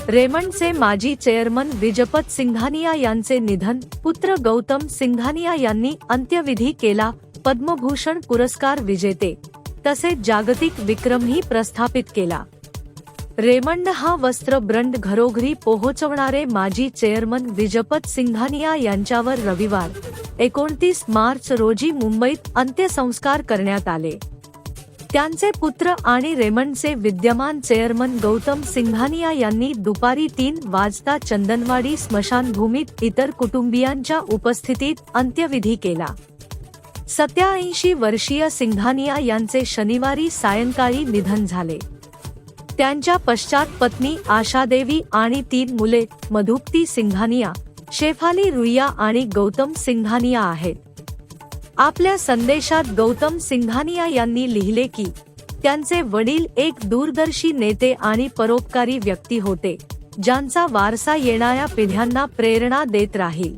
रेमंडचे माजी चेअरमन विजपत सिंघानिया यांचे निधन, पुत्र गौतम सिंघानिया यांनी अंत्यविधी केला. पद्मभूषण पुरस्कार विजेते तसेच जागतिक विक्रमही प्रस्थापित केला. रेमंड हा वस्त्र ब्रँड घरोघरी पोहोचवणारे माजी चेअरमन विजपत सिंघानिया यांच्यावर रविवार 29 मार्च रोजी मुंबईत अंत्यसंस्कार करण्यात आले. त्यांचे पुत्र आणि रेमंडचे विद्यमान चेअरमन गौतम सिंघानिया यांनी दुपारी 3 वाजता चंदनवाडी स्मशानभूमीत इतर कुटुंबियांच्या उपस्थितीत अंत्यविधी केला. 87 वर्षीय सिंघानिया यांचे शनिवारी सायंकाळी निधन झाले. त्यांच्या पश्चात पत्नी आशादेवी आणि 3 मुले मधुप्ती सिंघानिया, शेफाली रुईया आणि गौतम सिंघानिया आहेत. आपल्या संदेशात गौतम सिंघानिया यांनी लिहिले की त्यांचे वडील एक दूरदर्शी नेते आणि परोपकारी व्यक्ती होते, ज्यांचा वारसा येणाऱ्या पिढ्यांना प्रेरणा देत राहील.